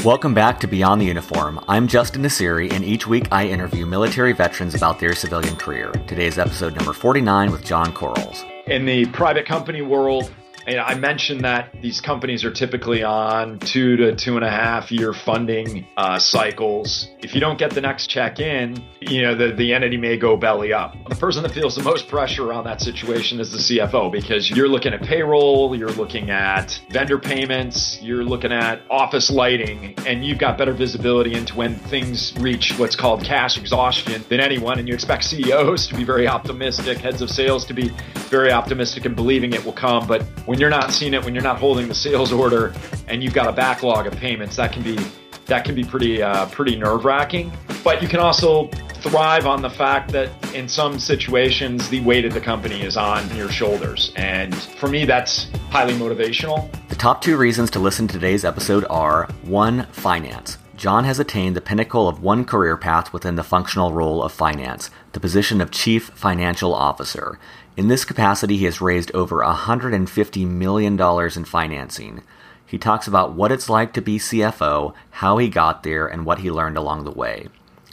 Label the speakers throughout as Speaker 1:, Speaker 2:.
Speaker 1: Welcome back to Beyond the Uniform. I'm Justin Nassiri, and each week I interview military veterans about their civilian career. Today's episode number 49 with John Quarles.
Speaker 2: In the private company world, I mentioned that these companies are typically on 2 to 2.5 year funding cycles. If you don't get the next check in, the entity may go belly up. The person that feels the most pressure around that situation is the CFO, because you're looking at payroll, you're looking at vendor payments, you're looking at office lighting, and you've got better visibility into when things reach what's called cash exhaustion than anyone. And you expect CEOs to be very optimistic, heads of sales to be very optimistic and believing it will come. But when you're not seeing it, when you're not holding the sales order and you've got a backlog of payments, that can be pretty nerve-wracking. But you can also thrive on the fact that in some situations, the weight of the company is on your shoulders. And for me, that's highly motivational.
Speaker 1: The top 2 reasons to listen to today's episode are: 1, finance. John has attained the pinnacle of one career path within the functional role of finance, the position of Chief Financial Officer. In this capacity, he has raised over $150 million in financing. He talks about what it's like to be CFO, how he got there, and what he learned along the way.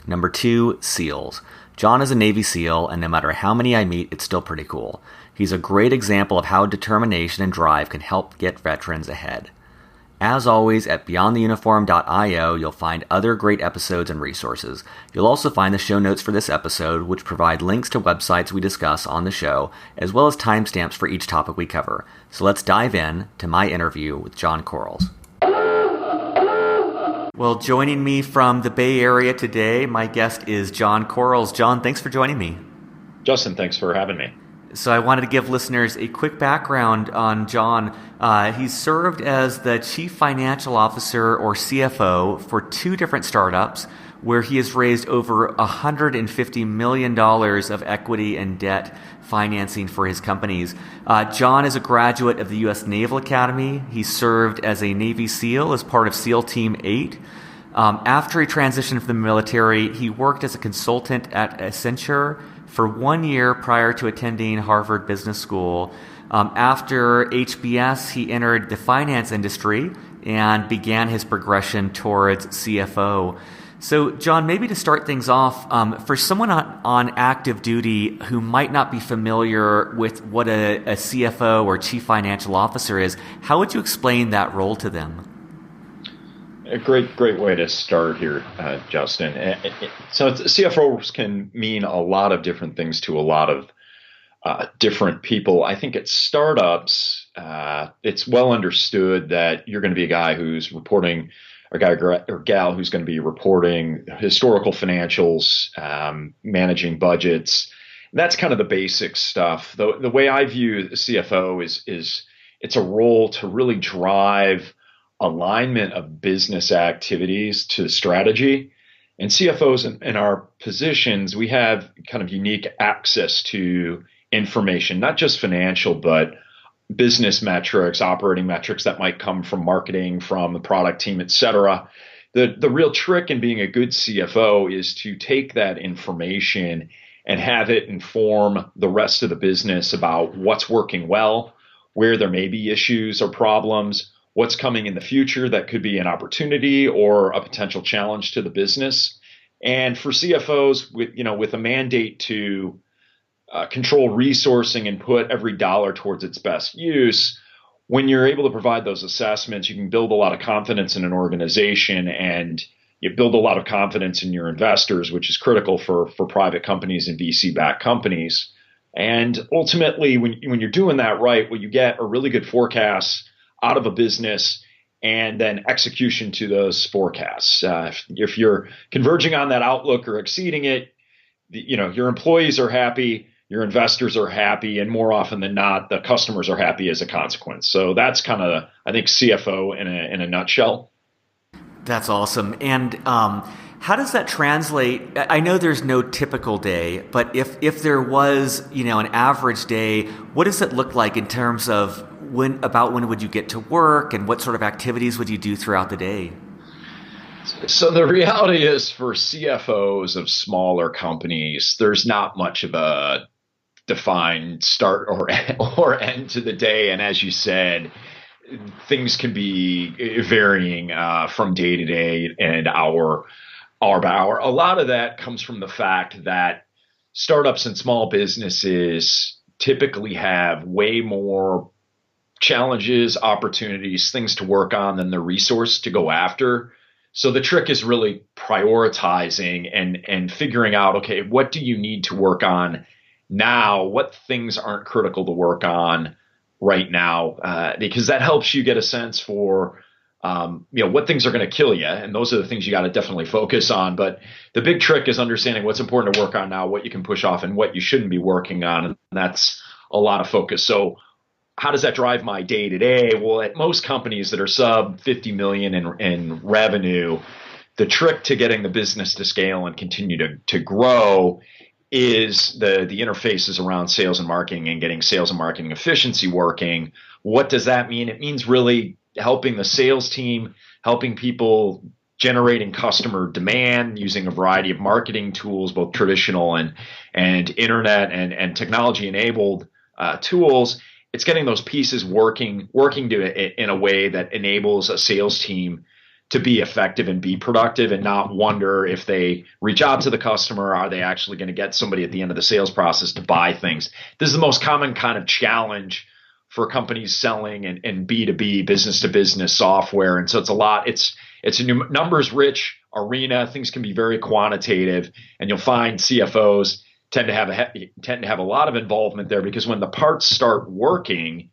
Speaker 1: Number 2, SEALs. John is a Navy SEAL, and no matter how many I meet, it's still pretty cool. He's a great example of how determination and drive can help get veterans ahead. As always, at beyondtheuniform.io, you'll find other great episodes and resources. You'll also find the show notes for this episode, which provide links to websites we discuss on the show, as well as timestamps for each topic we cover. So let's dive in to my interview with John Quarles. Well, joining me from the Bay Area today, my guest is John Quarles. John, thanks for joining me.
Speaker 2: Justin, thanks for having me.
Speaker 1: So I wanted to give listeners a quick background on John. He's served as the Chief Financial Officer, or CFO, for 2 different startups, where he has raised over $150 million of equity and debt financing for his companies. John is a graduate of the US Naval Academy. He served as a Navy SEAL as part of SEAL Team 8. After he transitioned from the military, he worked as a consultant at Accenture for 1 year prior to attending Harvard Business School. After HBS, he entered the finance industry and began his progression towards CFO. So, John, maybe to start things off, for someone on active duty who might not be familiar with what a CFO or Chief Financial Officer is, how would you explain that role to them?
Speaker 2: A great way to start here, Justin. So CFOs can mean a lot of different things to a lot of different people. I think at startups, it's well understood that you're going to be a guy who's reporting, or guy or gal who's going to be reporting historical financials, managing budgets. That's kind of the basic stuff. The way I view the CFO is it's a role to really drive alignment of business activities to strategy. And CFOs in our positions, we have kind of unique access to information, not just financial, but business metrics, operating metrics that might come from marketing, from the product team, et cetera. The real trick in being a good CFO is to take that information and have it inform the rest of the business about what's working well, where there may be issues or problems, what's coming in the future that could be an opportunity or a potential challenge to the business. And for CFOs with a mandate to control resourcing and put every dollar towards its best use, when you're able to provide those assessments, you can build a lot of confidence in an organization, and you build a lot of confidence in your investors, which is critical for private companies and VC-backed companies. And ultimately, when you're doing that right, what you get are really good forecasts out of a business, and then execution to those forecasts. If you're converging on that outlook or exceeding it, your employees are happy, your investors are happy, and more often than not, the customers are happy as a consequence. So that's kind of, I think, CFO in a nutshell.
Speaker 1: That's awesome. And how does that translate? I know there's no typical day, but if there was, an average day, what does it look like in terms of when would you get to work, and what sort of activities would you do throughout the day?
Speaker 2: So the reality is, for CFOs of smaller companies, there's not much of a defined start or end to the day. And as you said, things can be varying from day to day and hour by hour. A lot of that comes from the fact that startups and small businesses typically have way more challenges, opportunities, things to work on than the resource to go after. So the trick is really prioritizing and figuring out, okay, what do you need to work on now? What things aren't critical to work on right now? Because that helps you get a sense for what things are going to kill you. And those are the things you got to definitely focus on. But the big trick is understanding what's important to work on now, what you can push off, and what you shouldn't be working on. And that's a lot of focus. So how does that drive my day to day? Well, at most companies that are sub 50 million in revenue, the trick to getting the business to scale and continue to grow is the interfaces around sales and marketing and getting sales and marketing efficiency working. What does that mean? It means really helping the sales team, helping people generating customer demand using a variety of marketing tools, both traditional and internet and technology enabled tools. It's getting those pieces working in a way that enables a sales team to be effective and be productive and not wonder if they reach out to the customer, are they actually going to get somebody at the end of the sales process to buy things? This is the most common kind of challenge for companies selling and B2B, business to business software. And so it's a numbers rich arena. Things can be very quantitative, and you'll find CFOs tend to have a lot of involvement there, because when the parts start working,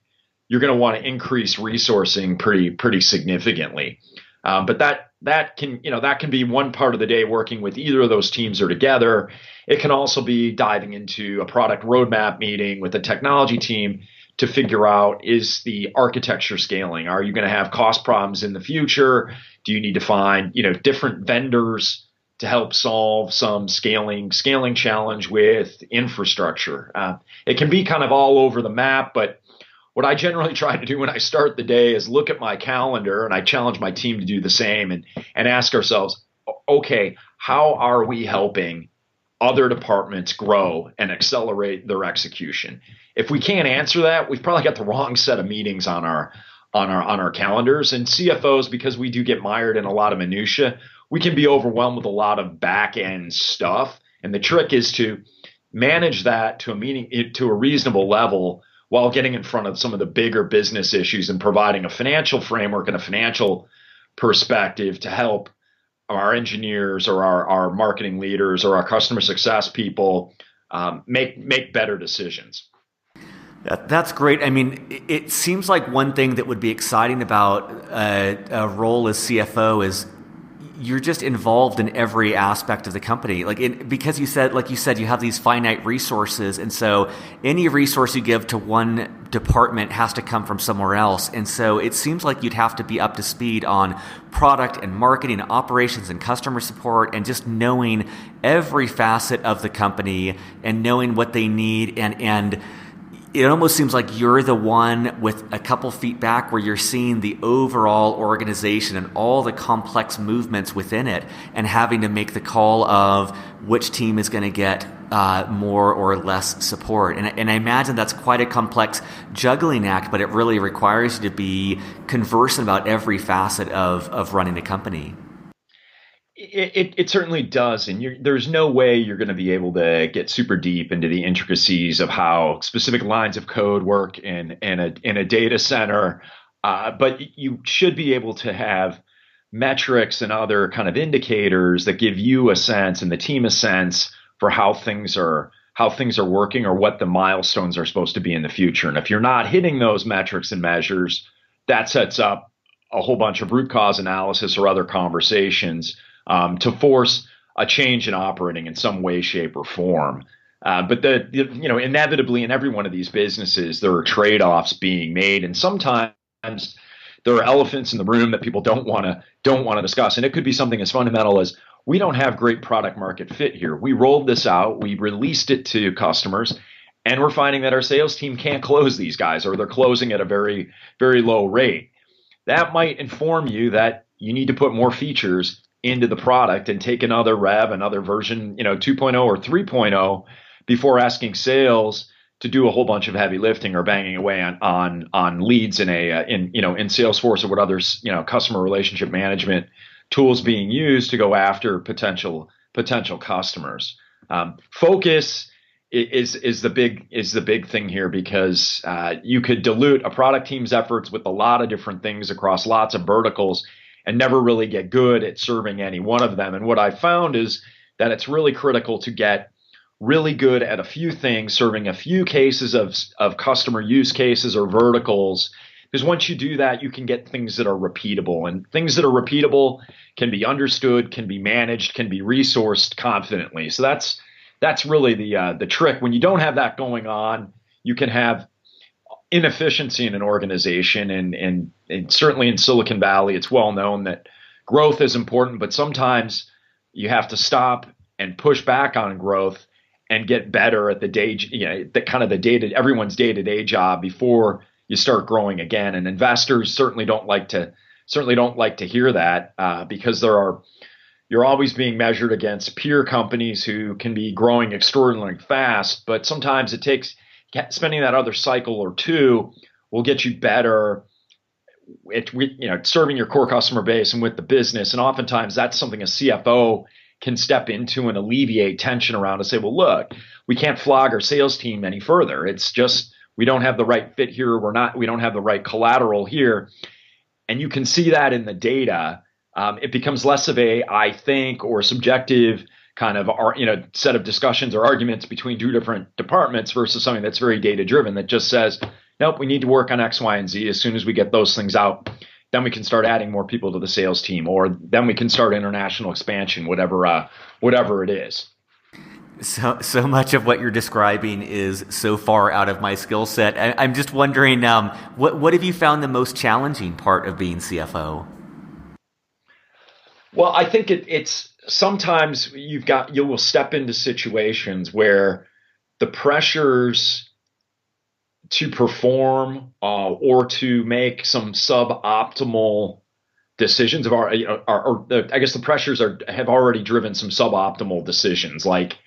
Speaker 2: you're going to want to increase resourcing pretty significantly. But that can be one part of the day working with either of those teams or together. It can also be diving into a product roadmap meeting with the technology team to figure out, is the architecture scaling? Are you going to have cost problems in the future? Do you need to find different vendors to help solve some scaling challenge with infrastructure? It can be kind of all over the map, but what I generally try to do when I start the day is look at my calendar, and I challenge my team to do the same, and ask ourselves, okay, how are we helping other departments grow and accelerate their execution? If we can't answer that, we've probably got the wrong set of meetings on our calendars. And CFOs, because we do get mired in a lot of minutia, we can be overwhelmed with a lot of back end stuff. And the trick is to manage that to a reasonable level while getting in front of some of the bigger business issues and providing a financial framework and a financial perspective to help our engineers or our marketing leaders or our customer success people make better decisions.
Speaker 1: That's great. I mean, it seems like one thing that would be exciting about a role as CFO is you're just involved in every aspect of the company. Because you said, you have these finite resources, and so any resource you give to one department has to come from somewhere else. And so it seems like you'd have to be up to speed on product and marketing, and operations and customer support, and just knowing every facet of the company and knowing what they need. And it almost seems like you're the one with a couple feet back, where you're seeing the overall organization and all the complex movements within it, and having to make the call of which team is going to get more or less support. And I imagine that's quite a complex juggling act, but it really requires you to be conversant about every facet of running a company.
Speaker 2: It certainly does, and there's no way you're going to be able to get super deep into the intricacies of how specific lines of code work in a data center, but you should be able to have metrics and other kind of indicators that give you a sense and the team a sense for how things are working, or what the milestones are supposed to be in the future. And if you're not hitting those metrics and measures, that sets up a whole bunch of root cause analysis or other conversations to force a change in operating in some way, shape, or form. But inevitably in every one of these businesses, there are trade-offs being made, and sometimes there are elephants in the room that people don't want to discuss. And it could be something as fundamental as, we don't have great product market fit here. We rolled this out, we released it to customers, and we're finding that our sales team can't close these guys, or they're closing at a very, very low rate. That might inform you that you need to put more features into the product and take another version, 2.0 or 3.0, before asking sales to do a whole bunch of heavy lifting or banging away on leads in in Salesforce or what others, customer relationship management tools being used to go after potential customers. Focus is the big thing here, because you could dilute a product team's efforts with a lot of different things across lots of verticals and never really get good at serving any one of them. And what I found is that it's really critical to get really good at a few things, serving a few cases of customer use cases or verticals. Because once you do that, you can get things that are repeatable, and things that are repeatable can be understood, can be managed, can be resourced confidently. So that's really the trick. When you don't have that going on, you can have inefficiency in an organization, and certainly in Silicon Valley, it's well known that growth is important, but sometimes you have to stop and push back on growth and get better at everyone's day-to-day job before you start growing again. And investors certainly don't like to hear that, because you're always being measured against peer companies who can be growing extraordinarily fast. But sometimes it takes spending that other cycle or two will get you better at serving your core customer base and with the business. And oftentimes that's something a CFO can step into and alleviate tension around, and say, well, look, we can't flog our sales team any further. It's just, we don't have the right fit here. We don't have the right collateral here. And you can see that in the data. It becomes less of I think, or subjective kind of, set of discussions or arguments between two different departments versus something that's very data driven, that just says, nope, we need to work on X, Y, and Z. As soon as we get those things out, then we can start adding more people to the sales team, or then we can start international expansion, whatever it is.
Speaker 1: So much of what you're describing is so far out of my skill set. I'm just wondering, what have you found the most challenging part of being CFO?
Speaker 2: Well, I think it's sometimes you will step into situations where the pressures to perform or to make some suboptimal decisions I guess the pressures have already driven some suboptimal decisions, like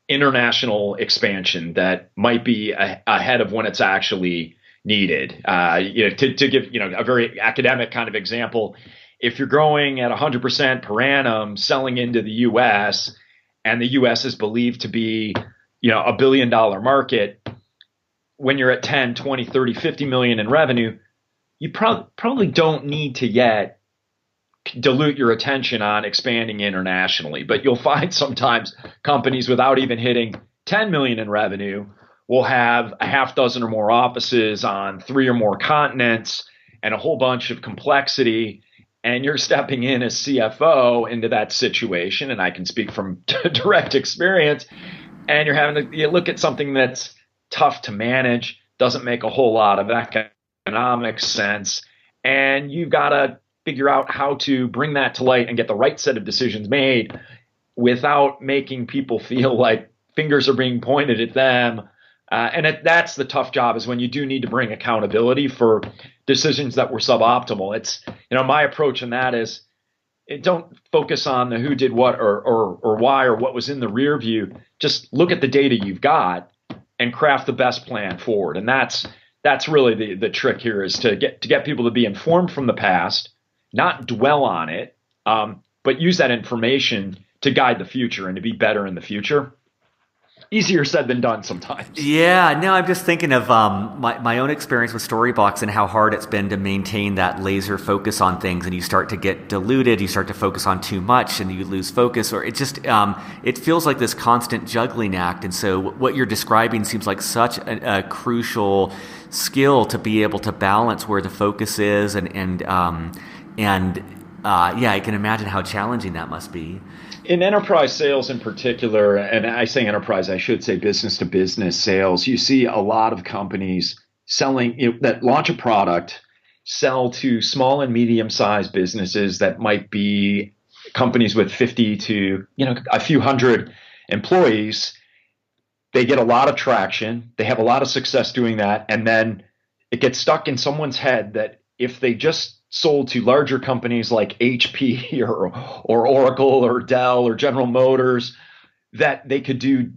Speaker 2: international expansion that might be ahead of when it's actually needed. To give a very academic kind of example, if you're growing at 100% per annum, selling into the U.S., and the U.S. is believed to be $1 billion market, when you're at 10, 20, 30, 50 million in revenue, you probably don't need to yet dilute your attention on expanding internationally. But you'll find sometimes companies without even hitting 10 million in revenue will have a half dozen or more offices on 3 or more continents and a whole bunch of complexity. And you're stepping in as CFO into that situation, and I can speak from direct experience, and you're having to look at something that's tough to manage, doesn't make a whole lot of economic sense, and you've got to figure out how to bring that to light and get the right set of decisions made without making people feel like fingers are being pointed at them. That's the tough job, is when you do need to bring accountability for decisions that were suboptimal. It's, my approach in that is, don't focus on the who did what or why or what was in the rear view. Just look at the data you've got and craft the best plan forward. And that's really the trick here, is to get people to be informed from the past, not dwell on it, but use that information to guide the future and to be better in the future. Easier said than done sometimes.
Speaker 1: Yeah, no, I'm just thinking of my own experience with Storybox and how hard it's been to maintain that laser focus on things, and you start to get diluted, you start to focus on too much and you lose focus, or it just it feels like this constant juggling act. And so what you're describing seems like such a crucial skill to be able to balance where the focus is, and I can imagine how challenging that must be.
Speaker 2: In enterprise sales in particular, and I say enterprise, I should say business to business sales, you see a lot of companies selling that launch a product, sell to small and medium sized businesses that might be companies with 50 to a few hundred employees. They get a lot of traction. They have a lot of success doing that. And then it gets stuck in someone's head that if they just sold to larger companies like HP or Oracle or Dell or General Motors, that they could do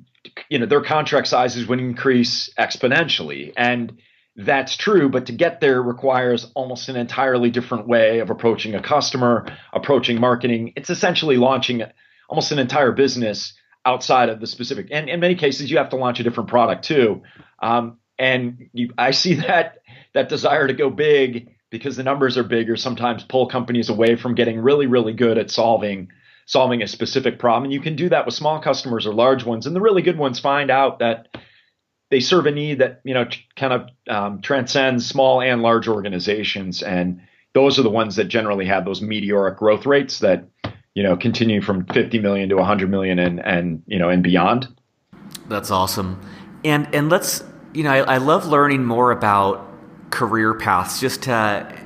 Speaker 2: their contract sizes would increase exponentially. And that's true, but to get there requires almost an entirely different way of approaching a customer, approaching marketing. It's essentially launching almost an entire business outside of the specific. And in many cases, you have to launch a different product too. I see that desire to go big because the numbers are bigger sometimes pull companies away from getting really, really good at solving a specific problem. And you can do that with small customers or large ones. And the really good ones find out that they serve a need that, kind of transcends small and large organizations. And those are the ones that generally have those meteoric growth rates that, continue from 50 million to 100 million and beyond.
Speaker 1: That's awesome. And let's, I love learning more about career paths just to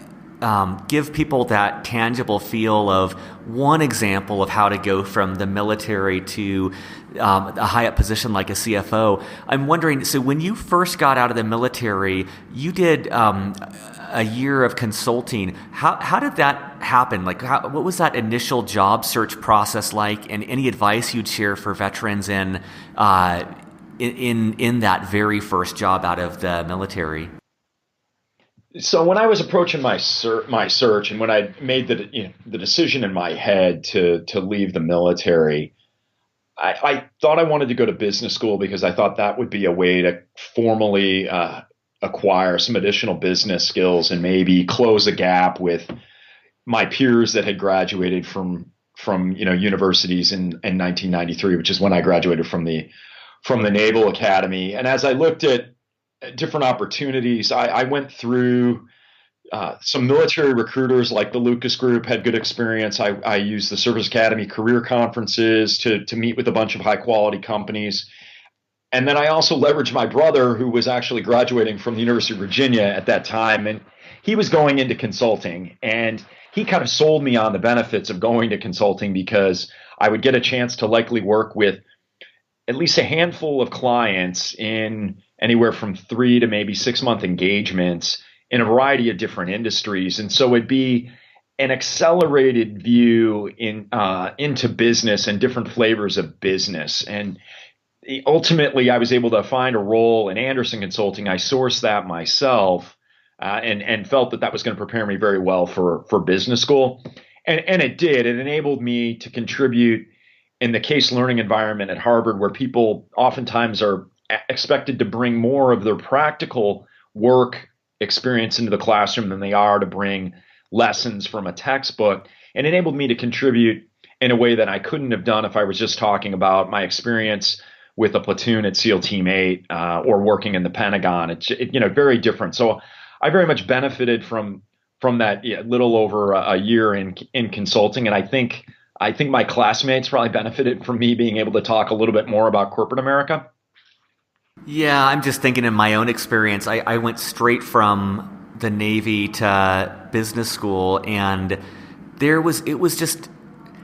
Speaker 1: give people that tangible feel of one example of how to go from the military to a high up position like a CFO. I'm wondering, so when you first got out of the military, you did a year of consulting. How did that happen? Like, what was that initial job search process like? And any advice you'd share for veterans in that very first job out of the military?
Speaker 2: So when I was approaching my search, and when I made the decision in my head to leave the military, I thought I wanted to go to business school because I thought that would be a way to formally acquire some additional business skills and maybe close a gap with my peers that had graduated from universities in 1993, which is when I graduated from the Naval Academy. And as I looked at different opportunities, I went through some military recruiters like the Lucas Group, had good experience. I used the Service Academy career conferences to meet with a bunch of high quality companies. And then I also leveraged my brother, who was actually graduating from the University of Virginia at that time. And he was going into consulting, and he kind of sold me on the benefits of going to consulting because I would get a chance to likely work with at least a handful of clients in anywhere from 3 to maybe 6 month engagements in a variety of different industries. And so it'd be an accelerated view into business and different flavors of business. And ultimately, I was able to find a role in Anderson Consulting. I sourced that myself and felt that was going to prepare me very well for business school. And it did. It enabled me to contribute in the case learning environment at Harvard, where people oftentimes are expected to bring more of their practical work experience into the classroom than they are to bring lessons from a textbook, and enabled me to contribute in a way that I couldn't have done if I was just talking about my experience with a platoon at SEAL Team 8 or working in the Pentagon. It's very different. So I very much benefited from that little over a year in consulting, and I think my classmates probably benefited from me being able to talk a little bit more about corporate America.
Speaker 1: Yeah, I'm just thinking in my own experience, I went straight from the Navy to business school, and it was just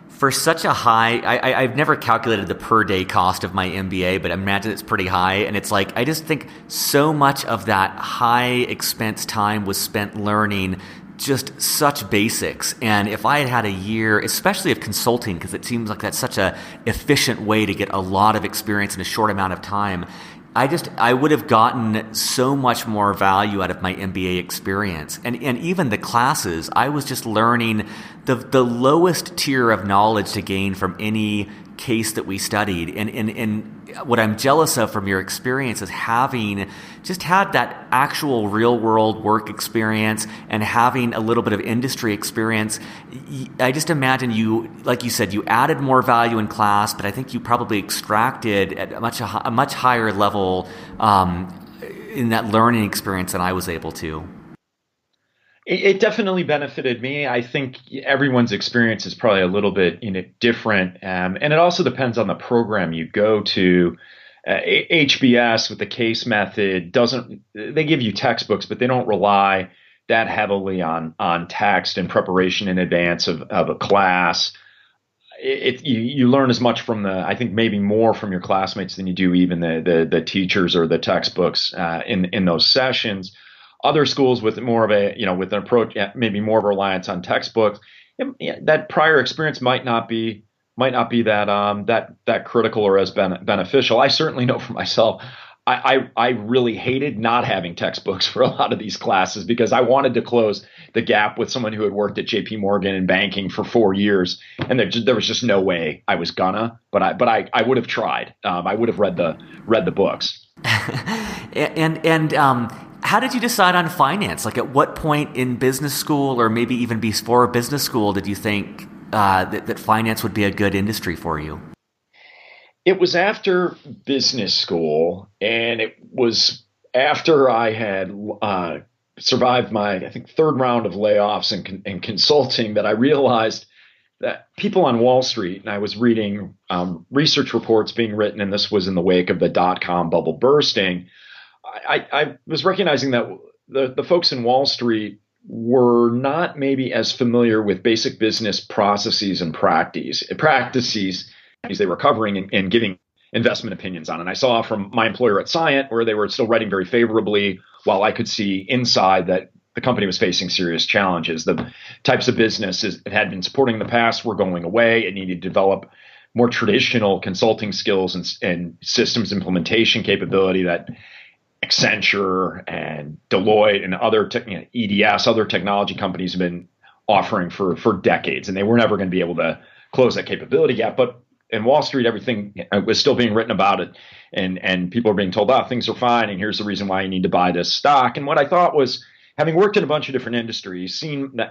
Speaker 1: for such a high, I've never calculated the per day cost of my MBA, but I imagine it's pretty high. And it's like, I just think so much of that high expense time was spent learning just such basics. And if I had had a year, especially of consulting, because it seems like that's such a efficient way to get a lot of experience in a short amount of time, I would have gotten so much more value out of my MBA experience. And even the classes, I was just learning the lowest tier of knowledge to gain from any case that we studied. And what I'm jealous of from your experience is having just had that actual real world work experience and having a little bit of industry experience. I just imagine you, like you said, you added more value in class, but I think you probably extracted at a much higher level in that learning experience than I was able to.
Speaker 2: It definitely benefited me. I think everyone's experience is probably a little bit different. And it also depends on the program you go to. HBS with the case method they give you textbooks, but they don't rely that heavily on text and preparation in advance of a class. You learn as much I think maybe more from your classmates than you do even the teachers or the textbooks in those sessions. Other schools with more of with an approach, maybe more of a reliance on textbooks, that prior experience might not be be that critical or as beneficial. I certainly know for myself. I really hated not having textbooks for a lot of these classes because I wanted to close the gap with someone who had worked at J.P. Morgan in banking for 4 years, and there was just no way I was gonna. But I would have tried. I would have read the books.
Speaker 1: And how did you decide on finance? Like, at what point in business school, or maybe even before business school, did you think that finance would be a good industry for you?
Speaker 2: It was after business school, and it was after I had survived my, I think, third round of layoffs and consulting that I realized that people on Wall Street, and I was reading research reports being written, and this was in the wake of the dot-com bubble bursting. I was recognizing that the folks in Wall Street were not maybe as familiar with basic business processes and practices they were covering and giving investment opinions on. And I saw from my employer at Scient where they were still writing very favorably, while I could see inside that the company was facing serious challenges. The types of businesses it had been supporting in the past were going away. It needed to develop more traditional consulting skills and systems implementation capability that Accenture and Deloitte and other EDS, other technology companies have been offering for decades, and they were never going to be able to close that capability gap. But in Wall Street, everything was still being written about it, and people are being told, things are fine, and here's the reason why you need to buy this stock. And what I thought was, having worked in a bunch of different industries,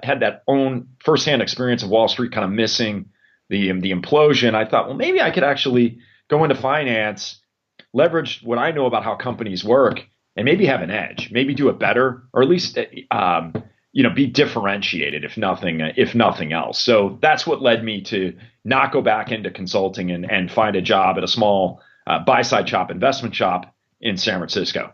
Speaker 2: had that own firsthand experience of Wall Street kind of missing the implosion, I thought, well, maybe I could actually go into finance, leverage what I know about how companies work, and maybe have an edge, maybe do it better, or at least be differentiated, if nothing else. So that's what led me to not go back into consulting and find a job at a small buy-side shop, investment shop in San Francisco.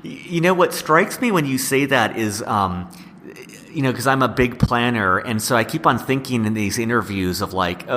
Speaker 1: What strikes me when you say that is, because I'm a big planner, and so I keep on thinking in these interviews of like,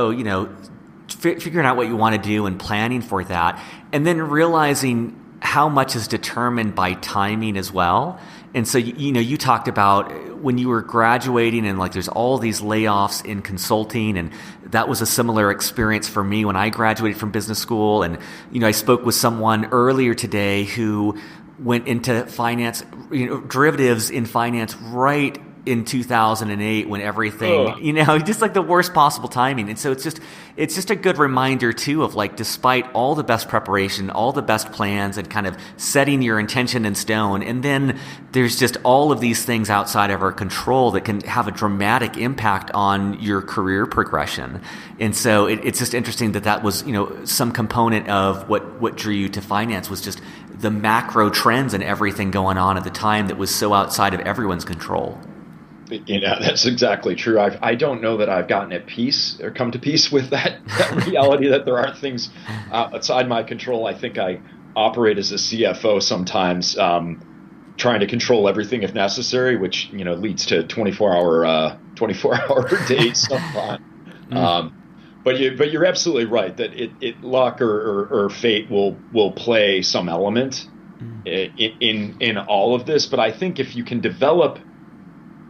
Speaker 1: figuring out what you want to do and planning for that, and then realizing how much is determined by timing as well. And so, you talked about when you were graduating and like there's all these layoffs in consulting, and that was a similar experience for me when I graduated from business school. And, I spoke with someone earlier today who went into finance, derivatives in finance right in 2008 when everything, just like the worst possible timing. And so it's just a good reminder too of like, despite all the best preparation, all the best plans, and kind of setting your intention in stone, and then there's just all of these things outside of our control that can have a dramatic impact on your career progression. And so it's just interesting that was, some component of what drew you to finance was just the macro trends and everything going on at the time that was so outside of everyone's control.
Speaker 2: That's exactly true. I don't know that I've gotten at peace or come to peace with that reality that there are things outside my control. I think I operate as a CFO sometimes, trying to control everything if necessary, which leads to 24-hour days sometimes. But you're absolutely right that it luck or fate will play some element in all of this. But I think if you can develop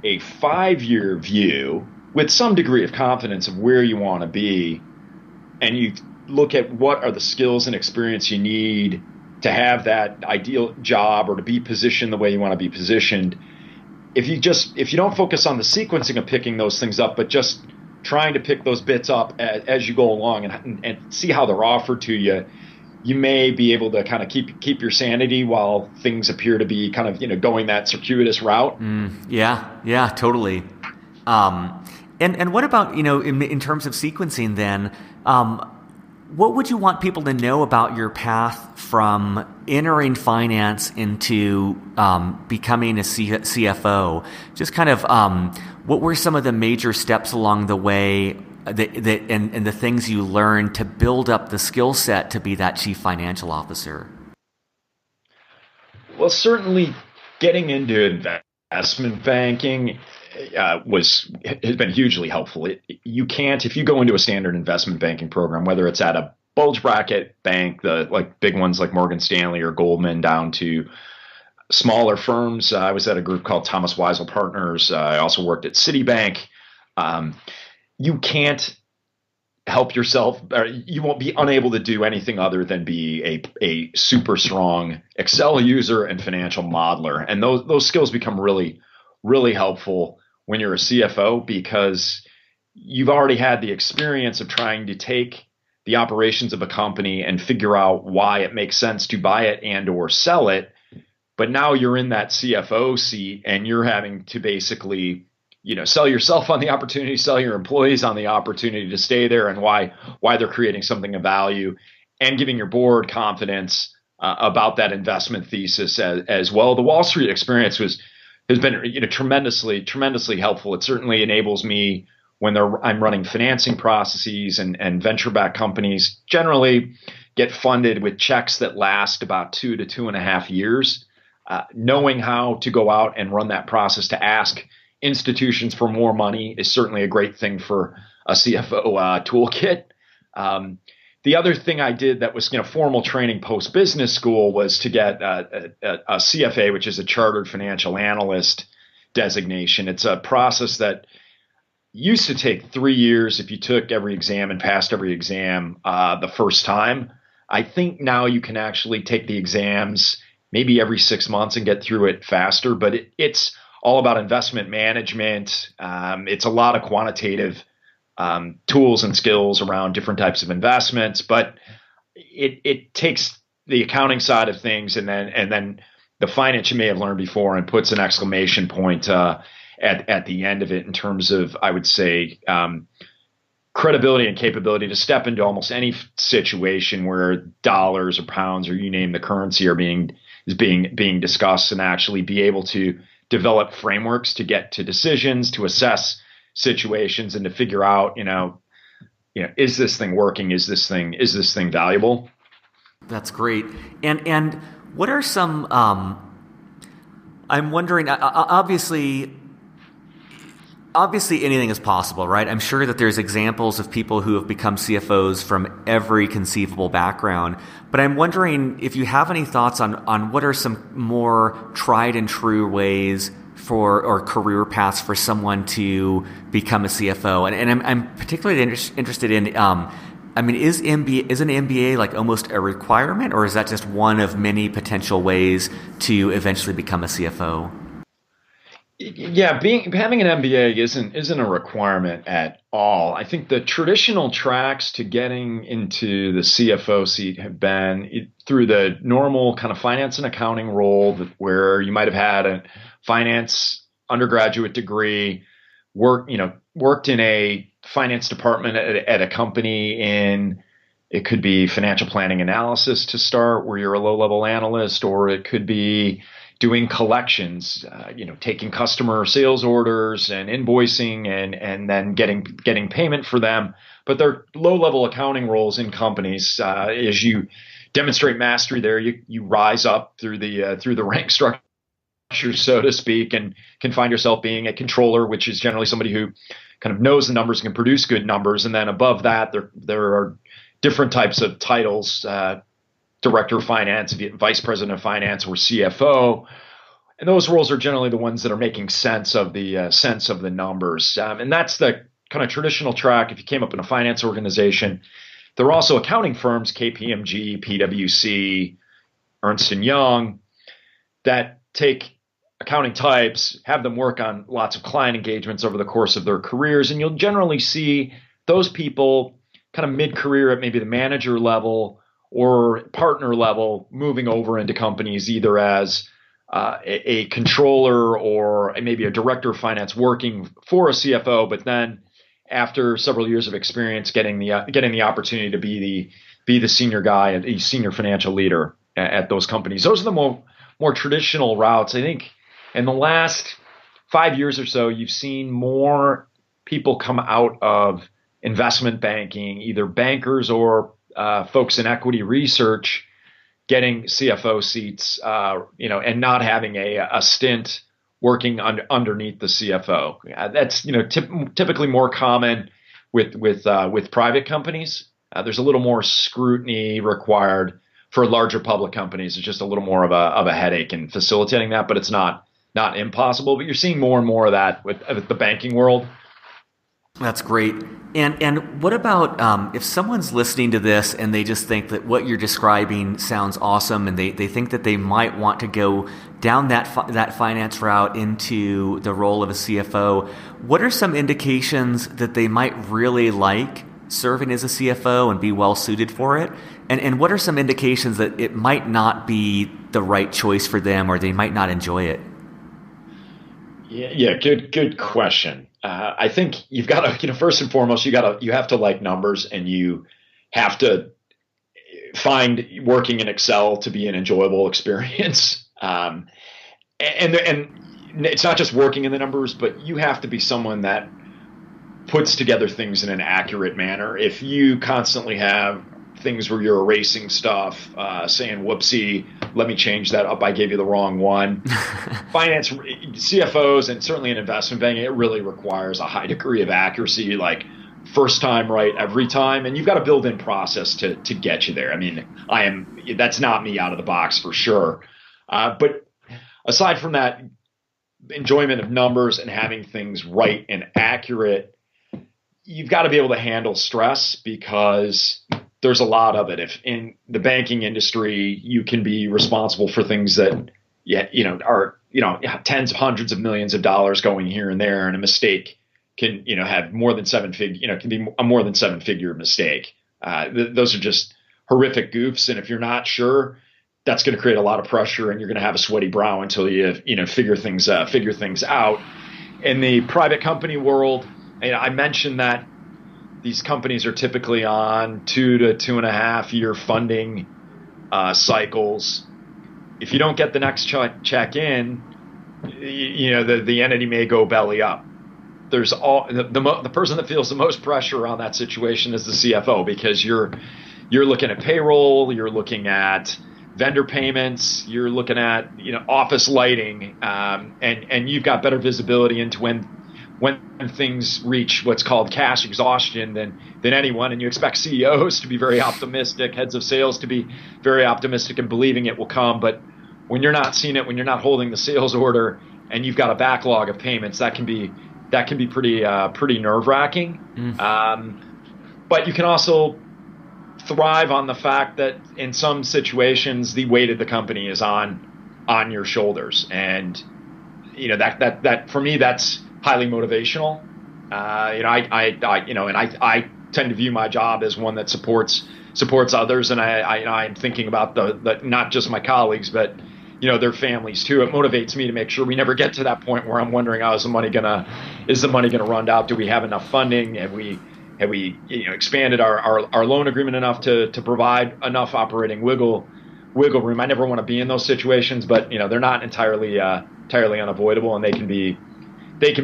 Speaker 2: a 5-year view with some degree of confidence of where you want to be, and you look at what are the skills and experience you need to have that ideal job or to be positioned the way you want to be positioned. If you don't focus on the sequencing of picking those things up, but just trying to pick those bits up as you go along and see how they're offered to you, you may be able to kind of keep your sanity while things appear to be kind of going that circuitous route.
Speaker 1: Yeah, totally. And what about in terms of sequencing then? What would you want people to know about your path from entering finance into becoming a CFO? Just kind of what were some of the major steps along the way and the things you learned to build up the skill set to be that chief financial officer?
Speaker 2: Well, certainly getting into investment banking has been hugely helpful. You can't, if you go into a standard investment banking program, whether it's at a bulge bracket bank, the big ones like Morgan Stanley or Goldman, down to smaller firms. I was at a group called Thomas Weisel Partners. I also worked at Citibank. You can't help yourself, or you won't be unable to do anything other than be a super strong Excel user and financial modeler. And those skills become really, really helpful when you're a CFO, because you've already had the experience of trying to take the operations of a company and figure out why it makes sense to buy it and or sell it. But now you're in that CFO seat and you're having to basically, sell yourself on the opportunity, sell your employees on the opportunity to stay there, and why they're creating something of value, and giving your board confidence about that investment thesis as well. The Wall Street experience has been tremendously helpful. It certainly enables me when I'm running financing processes, and venture-backed companies generally get funded with checks that last about 2 to 2.5 years. Knowing how to go out and run that process to ask institutions for more money is certainly a great thing for a CFO toolkit. The other thing I did that was formal training post business school was to get a CFA, which is a Chartered Financial Analyst designation. It's a process that used to take 3 years if you took every exam and passed every exam the first time. I think now you can actually take the exams maybe every 6 months and get through it faster, but it's all about investment management. It's a lot of quantitative tools and skills around different types of investments, but it takes the accounting side of things and then the finance you may have learned before and puts an exclamation point at the end of it in terms of, I would say, credibility and capability to step into almost any situation where dollars or pounds or you name the currency is being discussed, and actually be able to develop frameworks to get to decisions, to assess situations, and to figure out, is this thing working? Is this thing valuable?
Speaker 1: That's great. And what are some? I'm wondering. Obviously, anything is possible, right? I'm sure that there's examples of people who have become CFOs from every conceivable background. But I'm wondering if you have any thoughts on what are some more tried and true ways or career paths for someone to become a CFO. And I'm particularly interested in, is an MBA like almost a requirement, or is that just one of many potential ways to eventually become a CFO?
Speaker 2: Yeah, having an MBA isn't a requirement at all. I think the traditional tracks to getting into the CFO seat have been through the normal kind of finance and accounting role, where you might have had a finance undergraduate degree, worked in a finance department at a company it could be financial planning analysis to start, where you're a low-level analyst, or it could be doing collections, taking customer sales orders and invoicing and then getting payment for them. But they're low-level accounting roles in companies. As you demonstrate mastery there, you rise up through the rank structure, so to speak, and can find yourself being a controller, which is generally somebody who kind of knows the numbers and can produce good numbers. And then above that, there are different types of titles. Director of finance, vice president of finance, or CFO. And those roles are generally the ones that are making sense of the numbers. And that's the kind of traditional track. If you came up in a finance organization, there are also accounting firms, KPMG, PwC, Ernst & Young, that take accounting types, have them work on lots of client engagements over the course of their careers. And you'll generally see those people kind of mid-career at maybe the manager level or partner level, moving over into companies either as a controller or maybe a director of finance working for a CFO, but then after several years of experience, getting the opportunity to be the senior guy, a senior financial leader at those companies. Those are the more traditional routes. I think in the last 5 years or so, you've seen more people come out of investment banking, either bankers or folks in equity research, getting CFO seats, and not having a stint working underneath the CFO. That's typically more common with private companies. There's a little more scrutiny required for larger public companies. It's just a little more of a headache in facilitating that, but it's not impossible. But you're seeing more and more of that with the banking world.
Speaker 1: That's great. And what about if someone's listening to this and they just think that what you're describing sounds awesome, and they think that they might want to go down that finance route into the role of a CFO? What are some indications that they might really like serving as a CFO and be well suited for it? And what are some indications that it might not be the right choice for them, or they might not enjoy it?
Speaker 2: Yeah, good question. I think you've got to, first and foremost, you have to like numbers, and you have to find working in Excel to be an enjoyable experience. And it's not just working in the numbers, but you have to be someone that puts together things in an accurate manner. If you constantly have things where you're erasing stuff, saying, whoopsie, let me change that up, I gave you the wrong one. Finance, CFOs, and certainly in investment banking, it really requires a high degree of accuracy, like first time right every time. And you've got to build in process to get you there. I mean, that's not me out of the box for sure. But aside from that, enjoyment of numbers and having things right and accurate, you've got to be able to handle stress, because there's a lot of it. If in the banking industry, you can be responsible for things that are tens of hundreds of millions of dollars going here and there, and a mistake can have more than can be a more than seven figure mistake. Those are just horrific goofs, and if you're not sure, that's going to create a lot of pressure, and you're going to have a sweaty brow until you figure things out. In the private company world, I mentioned that these companies are typically on 2 to 2.5 year funding cycles. If you don't get the next check in, the entity may go belly up. There's the person that feels the most pressure on that situation is the CFO, because you're looking at payroll, you're looking at vendor payments, you're looking at office lighting, and you've got better visibility into when things reach what's called cash exhaustion than anyone. And you expect CEOs to be very optimistic, heads of sales to be very optimistic and believing it will come. But when you're not seeing it, when you're not holding the sales order, and you've got a backlog of payments, that can be pretty nerve-wracking. But you can also thrive on the fact that in some situations the weight of the company is on your shoulders, and that for me, that's highly motivational. I tend to view my job as one that supports others, and I'm thinking about the not just my colleagues, but their families too. It motivates me to make sure we never get to that point where I'm wondering, is the money gonna run out? Do we have enough funding? Have we expanded our loan agreement enough to provide enough operating wiggle room? I never want to be in those situations, but they're not entirely unavoidable, and they can be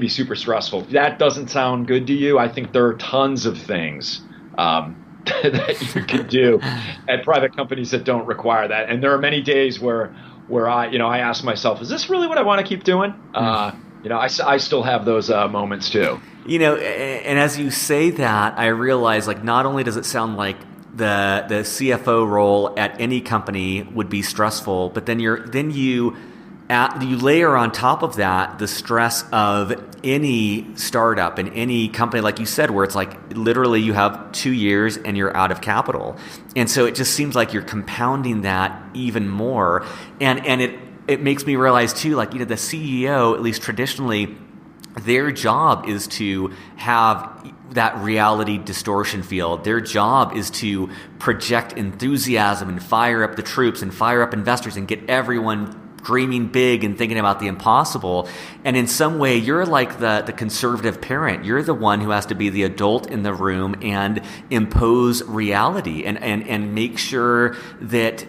Speaker 2: super stressful. If that doesn't sound good to you, I think there are tons of things that you can do at private companies that don't require that. And there are many days where I ask myself, is this really what I want to keep doing? I still have those moments too.
Speaker 1: And as you say that, I realize, like, not only does it sound like the CFO role at any company would be stressful, but then you layer on top of that the stress of any startup and any company, like you said, where it's like literally you have 2 years and you're out of capital. And so it just seems like you're compounding that even more. And it makes me realize too, like, the CEO, at least traditionally, their job is to have that reality distortion field. Their job is to project enthusiasm and fire up the troops and fire up investors and get everyone dreaming big and thinking about the impossible. And in some way, you're like the conservative parent. You're the one who has to be the adult in the room and impose reality and make sure that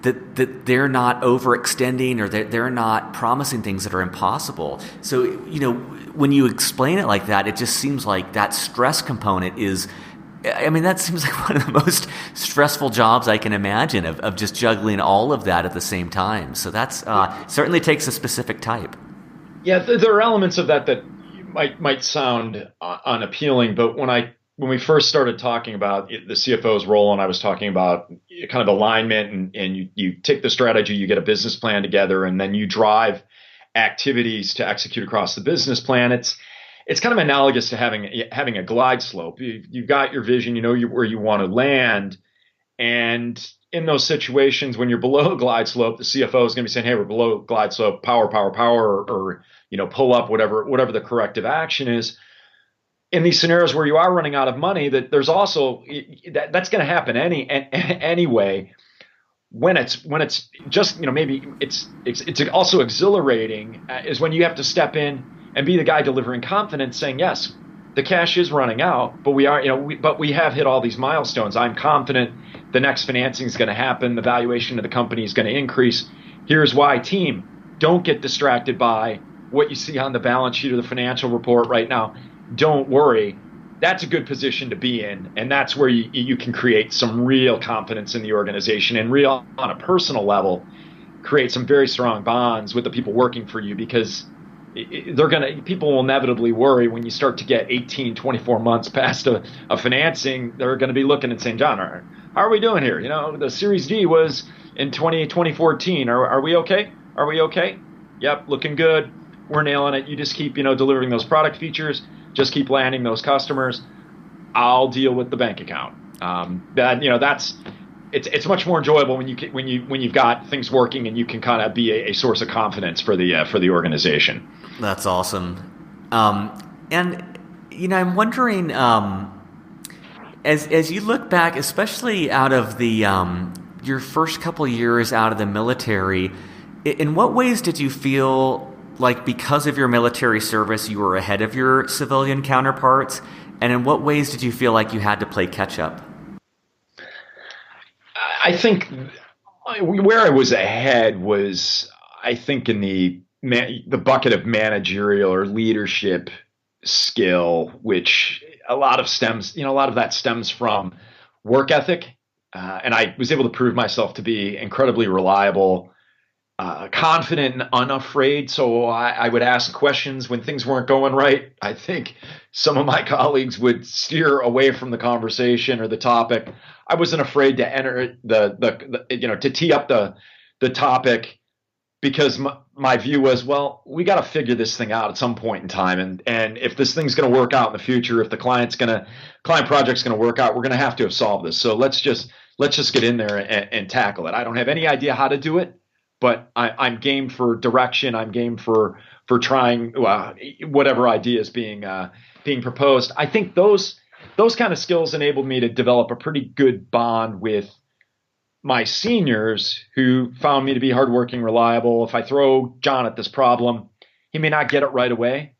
Speaker 1: that they're not overextending, or that they're not promising things that are impossible. So, when you explain it like that, it just seems like that stress component is, that seems like one of the most stressful jobs I can imagine, of just juggling all of that at the same time. So that's certainly takes a specific type.
Speaker 2: Yeah, there are elements of that might sound unappealing, but when we first started talking about the CFO's role, and I was talking about kind of alignment, and you take the strategy, you get a business plan together, and then you drive activities to execute across the business plan. it's kind of analogous to having a glide slope. You've got your vision, you know where you want to land, and in those situations when you're below a glide slope, the CFO is going to be saying, "Hey, we're below glide slope, power, power, power," or pull up, whatever the corrective action is. In these scenarios where you are running out of money, that there's also that's going to happen anyway. When it's just maybe it's also exhilarating is when you have to step in and be the guy delivering confidence, saying, yes, the cash is running out, but we have hit all these milestones. I'm confident the next financing is going to happen. The valuation of the company is going to increase. Here's why, team. Don't get distracted by what you see on the balance sheet or the financial report right now. Don't worry. That's a good position to be in. And that's where you can create some real confidence in the organization and real, on a personal level, create some very strong bonds with the people working for you, because people will inevitably worry when you start to get 18, 24 months past a financing. They're going to be looking and saying, John, how are we doing here? The Series D was in 2014. Are we okay? Are we okay? Yep, looking good. We're nailing it. You just keep, delivering those product features. Just keep landing those customers. I'll deal with the bank account. It's much more enjoyable when you've got things working and you can kind of be a source of confidence for the organization.
Speaker 1: That's awesome. And I'm wondering, as you look back, especially out of the your first couple years out of the military, in what ways did you feel like because of your military service you were ahead of your civilian counterparts, and in what ways did you feel like you had to play catch up?
Speaker 2: I think where I was ahead was, I think, in the bucket of managerial or leadership skill, which a lot of that stems from work ethic, and I was able to prove myself to be incredibly reliable, confident and unafraid. So I would ask questions when things weren't going right. I think some of my colleagues would steer away from the conversation or the topic. I wasn't afraid to enter to tee up the topic, because my view was, well, we got to figure this thing out at some point in time. And if this thing's going to work out in the future, if the client project's going to work out, we're going to have solved this. So let's just get in there and tackle it. I don't have any idea how to do it, but I'm game for direction. I'm game for trying whatever idea is being proposed. I think those kind of skills enabled me to develop a pretty good bond with my seniors, who found me to be hardworking, reliable. If I throw John at this problem, he may not get it right away,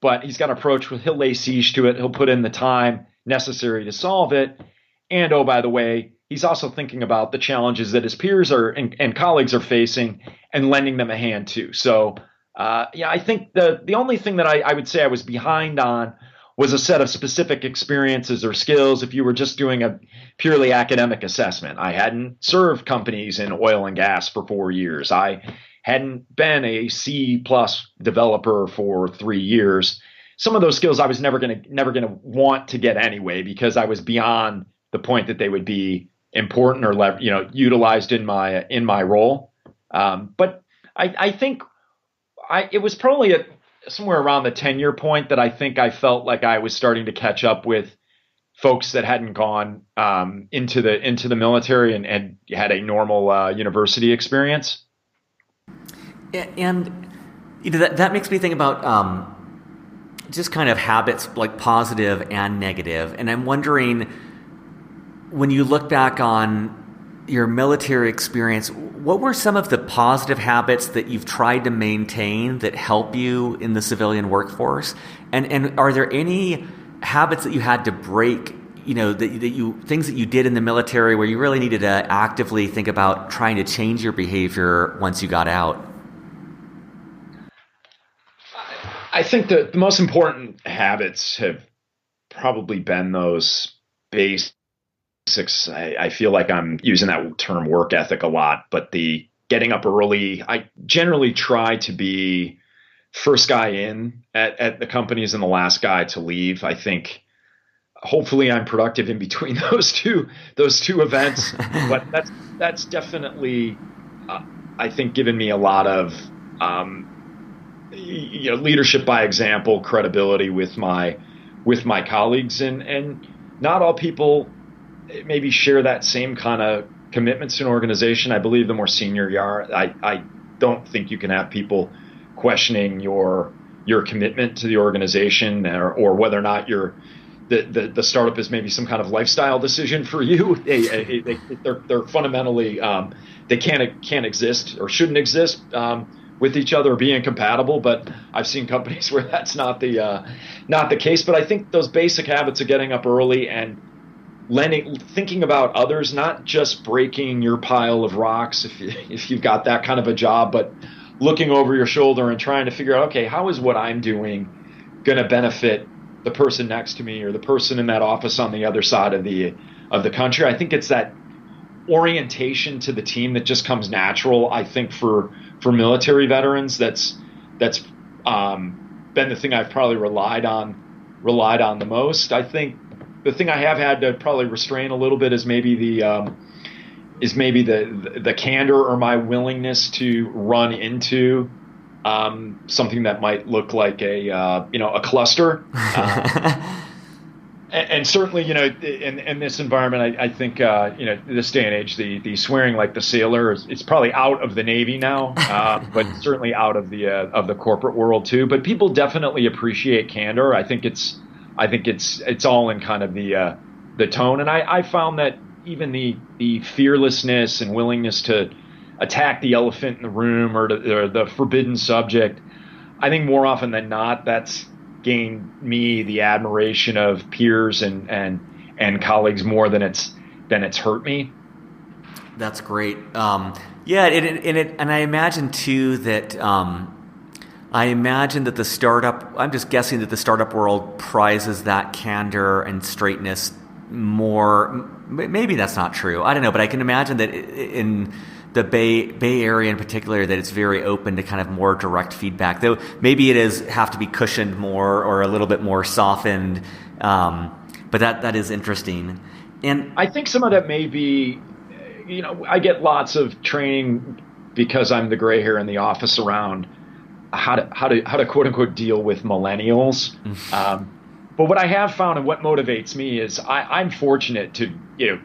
Speaker 2: but he's got an approach where he'll lay siege to it. He'll put in the time necessary to solve it. And oh, by the way, he's also thinking about the challenges that his peers and colleagues are facing and lending them a hand too. So, I think the only thing that I would say I was behind on was a set of specific experiences or skills if you were just doing a purely academic assessment. I hadn't served companies in oil and gas for 4 years. I hadn't been a C+ developer for 3 years. Some of those skills I was never gonna want to get anyway, because I was beyond the point that they would be important or utilized in my role. But I think it was probably somewhere around the 10-year point that I think I felt like I was starting to catch up with folks that hadn't gone into the military and had a normal university experience.
Speaker 1: And that makes me think about just kind of habits, like positive and negative. And I'm wondering, when you look back on your military experience, what were some of the positive habits that you've tried to maintain that help you in the civilian workforce? And are there any habits that you had to break, things that you did in the military where you really needed to actively think about trying to change your behavior once you got out?
Speaker 2: I think the most important habits have probably been those basics. I feel like I'm using that term work ethic a lot, but the getting up early, I generally try to be first guy in at the companies and the last guy to leave. I think hopefully I'm productive in between those two events, but that's definitely, I think, given me a lot of leadership by example, credibility with my colleagues, and not all people maybe share that same kind of commitments to an organization. I believe the more senior you are, I don't think you can have people questioning your commitment to the organization, or whether or not the startup is maybe some kind of lifestyle decision for you. They're fundamentally they can't exist or shouldn't exist with each other or be incompatible. But I've seen companies where that's not the case. But I think those basic habits of getting up early and thinking about others, not just breaking your pile of rocks if you've got that kind of a job, but looking over your shoulder and trying to figure out, okay, how is what I'm doing going to benefit the person next to me or the person in that office on the other side of the country. I think it's that orientation to the team that just comes natural. I think for military veterans, that's been the thing I've probably relied on the most. I think the thing I have had to probably restrain a little bit is maybe the candor or my willingness to run into something that might look like a cluster. And certainly, in this environment, I think, this day and age, the swearing like the sailor it's probably out of the Navy now, but certainly out of the corporate world too. But people definitely appreciate candor. I think it's all in kind of the tone. And I found that even the fearlessness and willingness to attack the elephant in the room or the forbidden subject, I think more often than not, that's gained me the admiration of peers and colleagues more than it's hurt me.
Speaker 1: That's great. Yeah, and I imagine too that the startup. I'm just guessing that the startup world prizes that candor and straightness more. Maybe that's not true. I don't know, but I can imagine that in the Bay Area in particular, that it's very open to kind of more direct feedback. Though maybe it have to be cushioned more or a little bit more softened. But that is interesting. And
Speaker 2: I think some of that may be, I get lots of training because I'm the gray hair in the office around how to quote unquote deal with millennials. But what I have found and what motivates me is I'm fortunate to,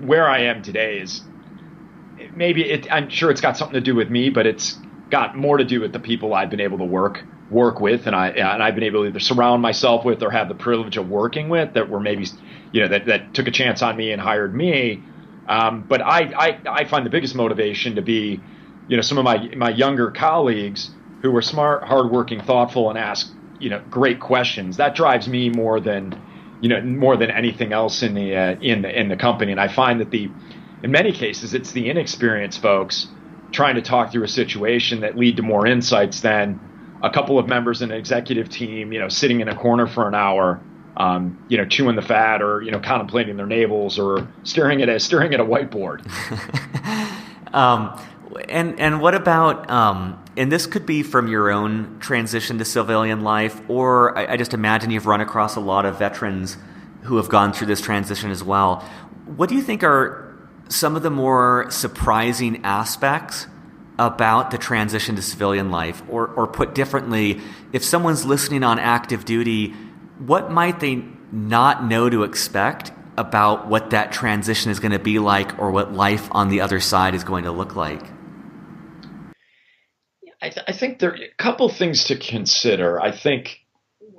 Speaker 2: where I am today is I'm sure it's got something to do with me, but it's got more to do with the people I've been able to work with, and I've been able to either surround myself with or have the privilege of working with that were maybe, that took a chance on me and hired me. But I find the biggest motivation to be, some of my younger colleagues who were smart, hardworking, thoughtful, and ask, great questions. That drives me more than anything else in the company. And I find that in many cases, it's the inexperienced folks trying to talk through a situation that lead to more insights than a couple of members in an executive team, sitting in a corner for an hour, chewing the fat or, contemplating their navels or staring at a whiteboard.
Speaker 1: And what about, and this could be from your own transition to civilian life, or I just imagine you've run across a lot of veterans who have gone through this transition as well. What do you think are some of the more surprising aspects about the transition to civilian life? Or put differently, if someone's listening on active duty, what might they not know to expect about what that transition is going to be like, or what life on the other side is going to look like?
Speaker 2: I think there are a couple things to consider. I think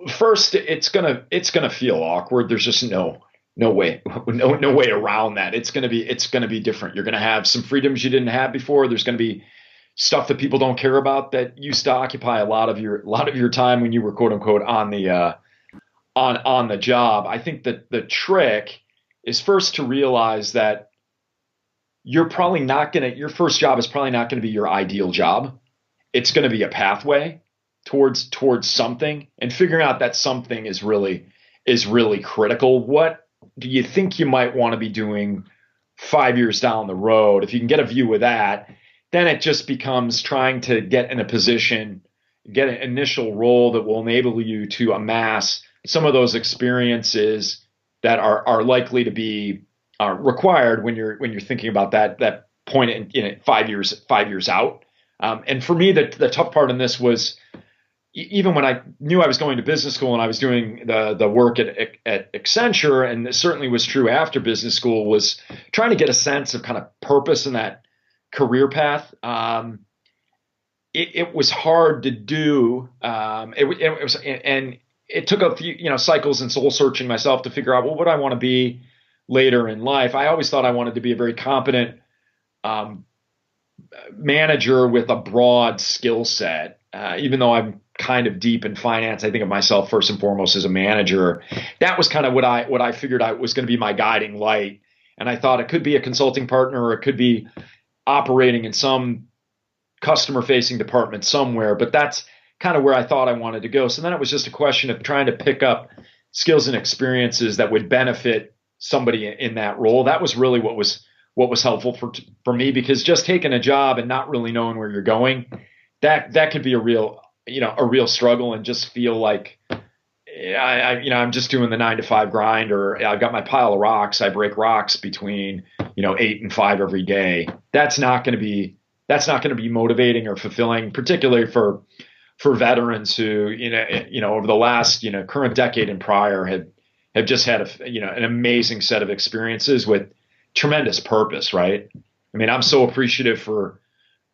Speaker 2: first, it's gonna feel awkward. There's just no way around that. It's gonna be different. You're gonna have some freedoms you didn't have before. There's gonna be stuff that people don't care about that used to occupy a lot of your time when you were quote unquote on the job. I think that the trick is first to realize that your first job is probably not gonna be your ideal job. It's going to be a pathway towards something, and figuring out that something is really critical. What do you think you might want to be doing 5 years down the road? If you can get a view of that, then it just becomes trying to get in a position, get an initial role that will enable you to amass some of those experiences that are likely to be required when you're thinking about that point in 5 years out. And for me, the tough part in this was, even when I knew I was going to business school and I was doing the work at Accenture, and this certainly was true after business school, was trying to get a sense of kind of purpose in that career path. It was hard to do. And it took a few, cycles and soul searching myself to figure out, well, what do I want to be later in life? I always thought I wanted to be a very competent manager with a broad skill set. Even though I'm kind of deep in finance, I think of myself first and foremost as a manager. That was kind of what I figured out was going to be my guiding light. And I thought it could be a consulting partner, or it could be operating in some customer facing department somewhere, but that's kind of where I thought I wanted to go. So then it was just a question of trying to pick up skills and experiences that would benefit somebody in that role. That was really what was helpful for me, because just taking a job and not really knowing where you're going, that could be a real struggle, and just feel like I'm just doing the 9 to 5 grind, or I've got my pile of rocks. I break rocks between 8 and 5 every day. That's not going to be motivating or fulfilling, particularly for veterans who over the last current decade and prior have just had an amazing set of experiences with tremendous purpose. Right? I mean, I'm so appreciative for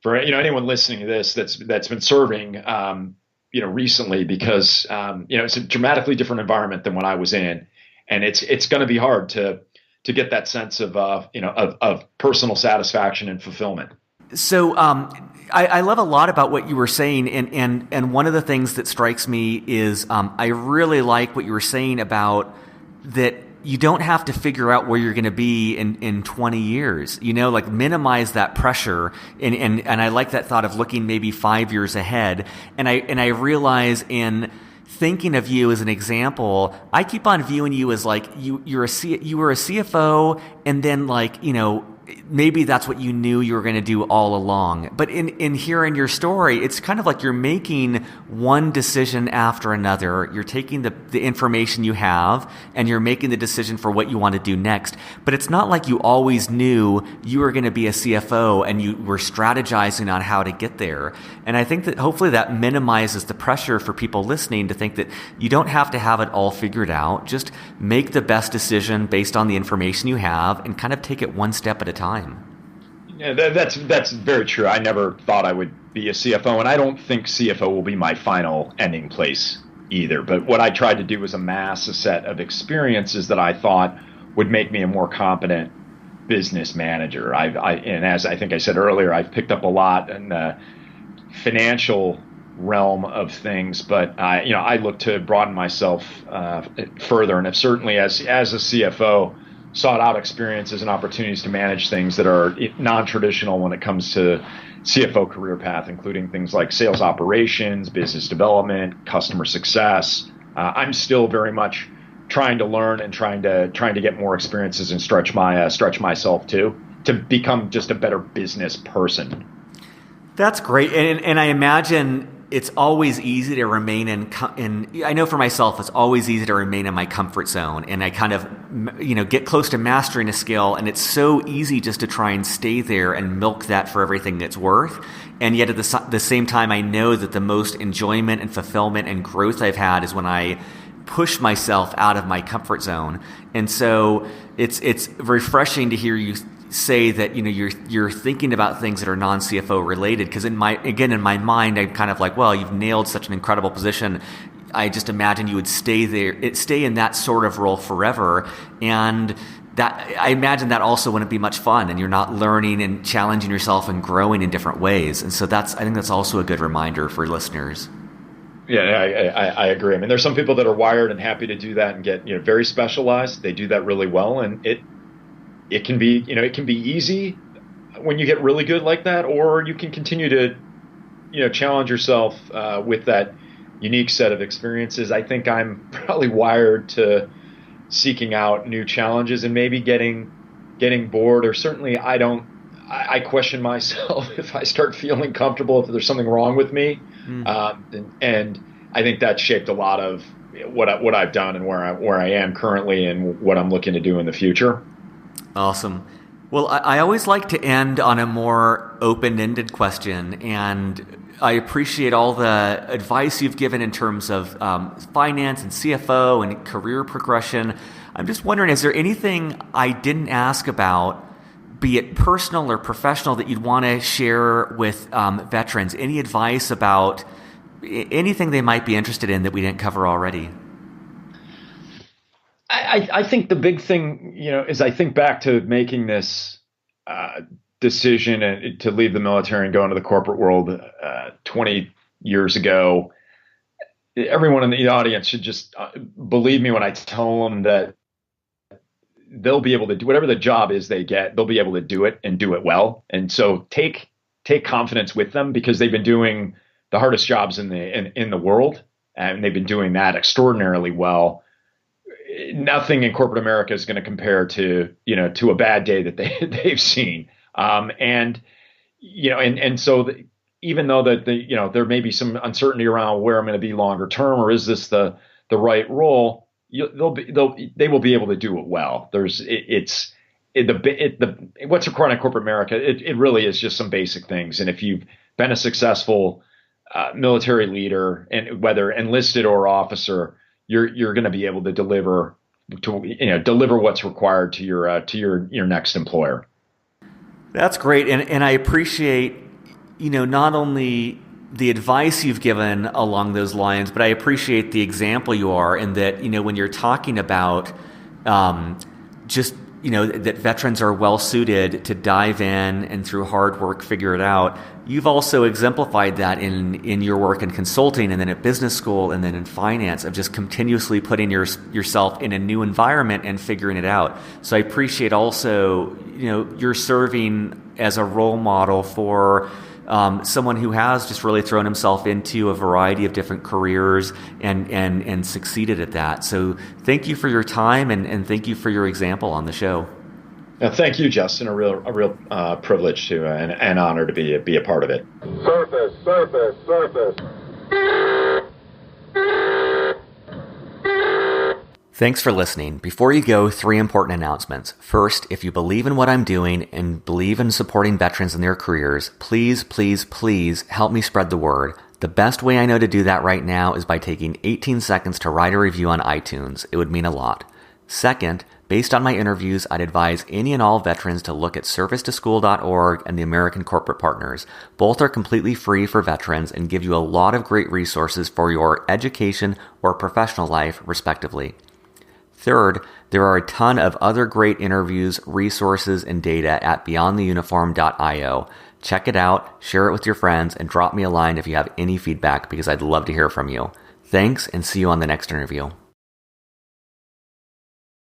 Speaker 2: anyone listening to this that's been serving recently, because it's a dramatically different environment than what I was in, and it's going to be hard to get that sense of personal satisfaction and fulfillment.
Speaker 1: So I love a lot about what you were saying, and one of the things that strikes me is I really like what you were saying about that you don't have to figure out where you're going to be in 20 years, like minimize that pressure. And I like that thought of looking maybe 5 years ahead. And I realize in thinking of you as an example, I keep on viewing you as like you were a CFO, and then maybe that's what you knew you were going to do all along. But in hearing your story, it's kind of like you're making one decision after another. You're taking the information you have, and you're making the decision for what you want to do next. But it's not like you always knew you were going to be a CFO and you were strategizing on how to get there. And I think that hopefully that minimizes the pressure for people listening to think that you don't have to have it all figured out. Just make the best decision based on the information you have, and kind of take it one step at a time.
Speaker 2: Yeah, that's very true. I never thought I would be a CFO, and I don't think CFO will be my final ending place either. But what I tried to do was amass a set of experiences that I thought would make me a more competent business manager. And as I think I said earlier, I've picked up a lot in the financial realm of things, but I look to broaden myself further, and have certainly as a CFO sought out experiences and opportunities to manage things that are non-traditional when it comes to CFO career path, including things like sales operations, business development, customer success. I'm still very much trying to learn and trying to get more experiences and stretch myself to become just a better business person.
Speaker 1: That's great, and I imagine it's always easy to remain I know for myself, it's always easy to remain in my comfort zone, and I kind of, get close to mastering a skill, and it's so easy just to try and stay there and milk that for everything it's worth. And yet at the same time, I know that the most enjoyment and fulfillment and growth I've had is when I push myself out of my comfort zone. And so it's refreshing to hear you say that you're thinking about things that are non-CFO related, because in my mind I'm kind of like, well, you've nailed such an incredible position. I just imagine you would stay in that sort of role forever, and that I imagine that also wouldn't be much fun, and you're not learning and challenging yourself and growing in different ways. And so I think that's also a good reminder for listeners.
Speaker 2: Yeah, I agree. I mean, there's some people that are wired and happy to do that and get very specialized. They do that really well, and it can be easy when you get really good like that, or you can continue to challenge yourself with that unique set of experiences. I think I'm probably wired to seeking out new challenges and maybe getting bored, or certainly I question myself if I start feeling comfortable, if there's something wrong with me. And I think that shaped a lot of what I've done and where I am currently and what I'm looking to do in the future.
Speaker 1: Awesome. Well, I always like to end on a more open-ended question, and I appreciate all the advice you've given in terms of finance and CFO and career progression. I'm just wondering, is there anything I didn't ask about, be it personal or professional, that you'd want to share with veterans? Any advice about anything they might be interested in that we didn't cover already?
Speaker 2: I think the big thing, is I think back to making this decision to leave the military and go into the corporate world 20 years ago. Everyone in the audience should just believe me when I tell them that they'll be able to do whatever the job is they get. They'll be able to do it and do it well. And so take confidence with them, because they've been doing the hardest jobs in the world, and they've been doing that extraordinarily well. Nothing in corporate America is going to compare to a bad day that they've seen. And so even though that there may be some uncertainty around where I'm going to be longer term, or is this the right role, they will be able to do it well. What's required in corporate America, it really is just some basic things. And if you've been a successful military leader, and whether enlisted or officer, you're going to be able to deliver what's required to your next employer.
Speaker 1: That's great, and I appreciate not only the advice you've given along those lines, but I appreciate the example you are, in that when you're talking about that veterans are well suited to dive in and through hard work figure it out. You've also exemplified that in your work in consulting, and then at business school, and then in finance, of just continuously putting yourself in a new environment and figuring it out. So I appreciate also you're serving as a role model for someone who has just really thrown himself into a variety of different careers and succeeded at that. So thank you for your time, and thank you for your example on the show.
Speaker 2: Thank you, Justin. A real privilege to and honor to be a part of it.
Speaker 3: Surface.
Speaker 1: Thanks for listening. Before you go, 3 important announcements. First, if you believe in what I'm doing and believe in supporting veterans in their careers, please, please, please help me spread the word. The best way I know to do that right now is by taking 18 seconds to write a review on iTunes. It would mean a lot. Second, based on my interviews, I'd advise any and all veterans to look at servicetoschool.org and the American Corporate Partners. Both are completely free for veterans and give you a lot of great resources for your education or professional life, respectively. Third, there are a ton of other great interviews, resources, and data at beyondtheuniform.io. Check it out, share it with your friends, and drop me a line if you have any feedback, because I'd love to hear from you. Thanks, and see you on the next interview.